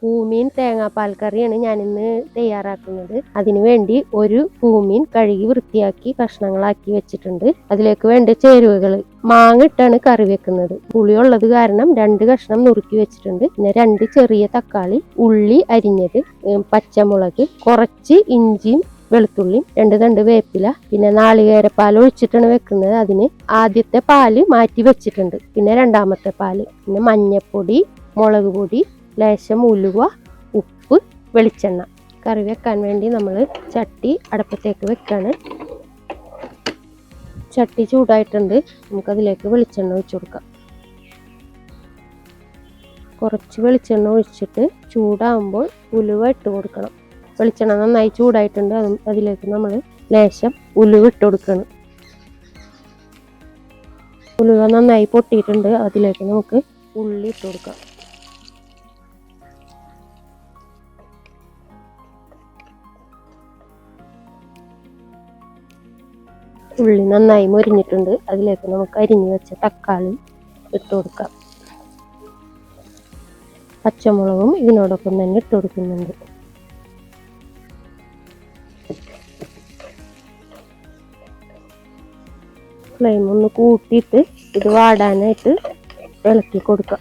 പൂമീൻ തേങ്ങാപ്പാൽ കറിയാണ് ഞാനിന്ന് തയ്യാറാക്കുന്നത്. അതിനു വേണ്ടി ഒരു പൂമീൻ കഴുകി വൃത്തിയാക്കി കഷ്ണങ്ങളാക്കി വെച്ചിട്ടുണ്ട്. അതിലേക്ക് വേണ്ട ചേരുവകൾ: മാങ്ങ ഇട്ടാണ് കറി വെക്കുന്നത്. പുളിയുള്ളത് കാരണം 2 കഷ്ണം നുറുക്കി വെച്ചിട്ടുണ്ട്. പിന്നെ 2 ചെറിയ തക്കാളി, ഉള്ളി അരിഞ്ഞത്, പച്ചമുളക്, കുറച്ച് ഇഞ്ചിയും വെളുത്തുള്ളിയും, 2 തണ്ട് വേപ്പില, പിന്നെ നാളികേരപ്പാൽ ഒഴിച്ചിട്ടാണ് വെക്കുന്നത്. അതിന് ആദ്യത്തെ പാല് മാറ്റി വെച്ചിട്ടുണ്ട്. പിന്നെ രണ്ടാമത്തെ പാല്, പിന്നെ മഞ്ഞപ്പൊടി, മുളക് പൊടി, ലേശം ഉലുവ, ഉപ്പ്, വെളിച്ചെണ്ണ. കറി വെക്കാൻ വേണ്ടി നമ്മൾ ചട്ടി അടുപ്പത്തേക്ക് വെക്കാണ്. ചട്ടി ചൂടായിട്ടുണ്ട്. നമുക്കതിലേക്ക് വെളിച്ചെണ്ണ ഒഴിച്ചു കൊടുക്കാം. കുറച്ച് വെളിച്ചെണ്ണ ഒഴിച്ചിട്ട് ചൂടാകുമ്പോൾ ഉലുവ ഇട്ട് കൊടുക്കണം. വെളിച്ചെണ്ണ നന്നായി ചൂടായിട്ടുണ്ട്. അതിലേക്ക് നമ്മൾ ലേശം ഉലുവ ഇട്ട് കൊടുക്കണം. ഉലുവ നന്നായി പൊട്ടിയിട്ടുണ്ട്. അതിലേക്ക് നമുക്ക് ഉള്ളി ഇട്ട് കൊടുക്കാം. ഉള്ളി നന്നായി മൊരിഞ്ഞിട്ടുണ്ട്. അതിലേക്ക് നമുക്ക് അരിഞ്ഞു വെച്ച തക്കാളി ഇട്ട് കൊടുക്കാം. പച്ചമുളകും ഇതിനോടൊപ്പം തന്നെ ഇട്ട് കൊടുക്കുന്നുണ്ട്. ഫ്ലെയിം ഒന്ന് കൂട്ടിയിട്ട് ഇത് വാടാനായിട്ട് ഇളക്കി കൊടുക്കാം.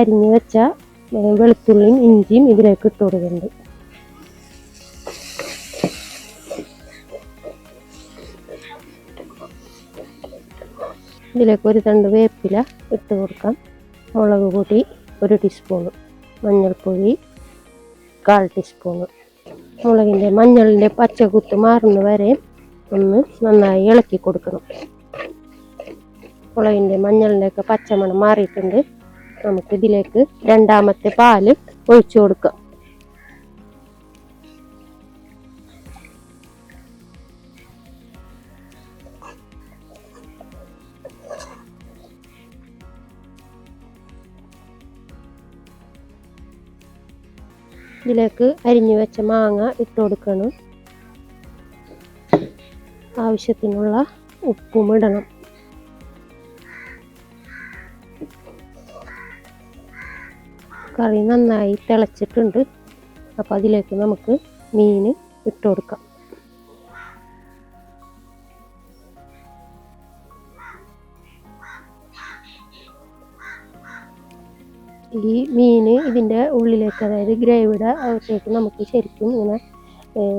അരിഞ്ഞു വെച്ച വെളുത്തുള്ളിയും ഇഞ്ചിയും ഇതിലേക്ക് ഇട്ട് കൊടുക്കുന്നുണ്ട്. ഇതിലേക്ക് 1 തണ്ട് വേപ്പില ഇട്ട് കൊടുക്കാം. മുളക് പൊടി 1 ടീസ്പൂൺ, മഞ്ഞൾപ്പൊടി 1/4 ടീസ്പൂൺ. മുളകിൻ്റെ മഞ്ഞളിൻ്റെ പച്ചക്കുത്ത് മാറുന്ന വരെ ഒന്ന് നന്നായി ഇളക്കി കൊടുക്കണം. മുളകിൻ്റെ മഞ്ഞളിൻ്റെ ഒക്കെ പച്ചമണം മാറിയിട്ടുണ്ട്. നമുക്കിതിലേക്ക് രണ്ടാമത്തെ പാല് ഒഴിച്ചു കൊടുക്കാം. ഇതിലേക്ക് അരിഞ്ഞു വെച്ച മാങ്ങ ഇട്ട് കൊടുക്കണം. ആവശ്യത്തിനുള്ള ഉപ്പും ഇടണം. കറി നന്നായി തിളച്ചിട്ടുണ്ട്. അപ്പോൾ അതിലേക്ക് നമുക്ക് മീൻ ഇട്ട് കൊടുക്കാം. ഈ മീൻ ഇതിൻ്റെ ഉള്ളിലേക്ക്, അതായത് ഗ്രേവിയുടെ അകത്തേക്ക് നമുക്ക് ശരിക്കും ഇങ്ങനെ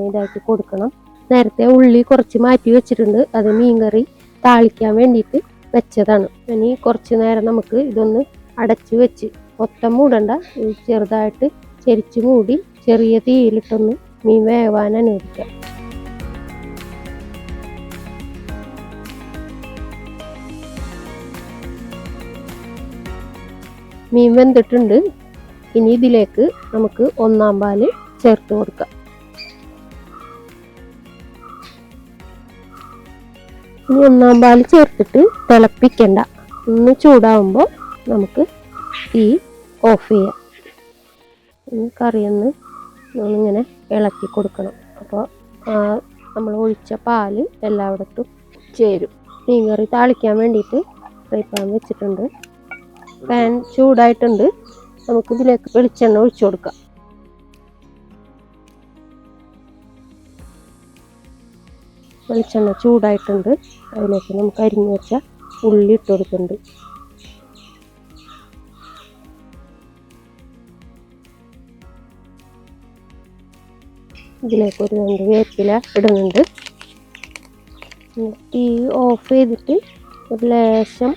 ഇതാക്കി കൊടുക്കണം. നേരത്തെ ഉള്ളി കുറച്ച് മാറ്റി വെച്ചിട്ടുണ്ട്. അത് മീൻകറി താളിക്കാൻ വേണ്ടിയിട്ട് വെച്ചതാണ്. ഇനി കുറച്ച് നേരം നമുക്ക് ഇതൊന്ന് അടച്ച് വെച്ച്, മൊത്തം മൂടണ്ട, ചെറുതായിട്ട് ചെരിച്ച് മൂടി ചെറിയ തീയിലിട്ടൊന്ന് മീൻ വേവാൻ അനുവദിക്കാം. മീൻ വെന്തിട്ടുണ്ട്. ഇനി ഇതിലേക്ക് നമുക്ക് 1-ാം പാല് ചേർത്ത് കൊടുക്കാം. ഇനി 1-ാം പാല് ചേർത്തിട്ട് തിളപ്പിക്കണ്ട. ഒന്ന് ചൂടാവുമ്പോൾ നമുക്ക് തീ ഓഫ് ചെയ്യാം. കറിയൊന്ന് ഇങ്ങനെ ഇളക്കി കൊടുക്കണം. അപ്പോൾ നമ്മൾ ഒഴിച്ച പാല് എല്ലായിടത്തും ചേരും. മീൻ കറി താളിക്കാൻ വേണ്ടിയിട്ട് ഫ്രൈ പാൻ വെച്ചിട്ടുണ്ട്. പാൻ ചൂടായിട്ടുണ്ട്. നമുക്കിതിലേക്ക് വെളിച്ചെണ്ണ ഒഴിച്ചു കൊടുക്കാം. വെളിച്ചെണ്ണ ചൂടായിട്ടുണ്ട്. അതിലേക്ക് നമുക്ക് അരിഞ്ഞു വെച്ച ഉള്ളി ഇട്ട് കൊടുക്കുന്നുണ്ട്. ഇതിലേക്ക് 1 തണ്ട് വേപ്പില ഇടുന്നുണ്ട്. തീ ഓഫ് ചെയ്തിട്ട് ഒരു ലേശം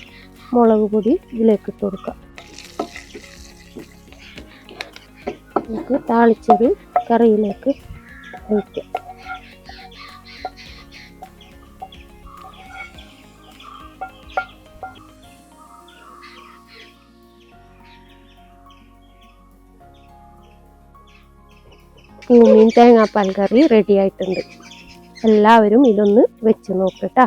മുളക് പൊടി ഇതിലേക്ക് ഇട്ട് കൊടുക്കാം. നമുക്ക് താളിച്ചത് കറിയിലേക്ക് ഒഴിക്കാം. പൂമീൻ തേങ്ങാപ്പാൽ കറി റെഡി ആയിട്ടുണ്ട്. എല്ലാവരും ഇതൊന്ന് വെച്ച് നോക്കട്ടാ.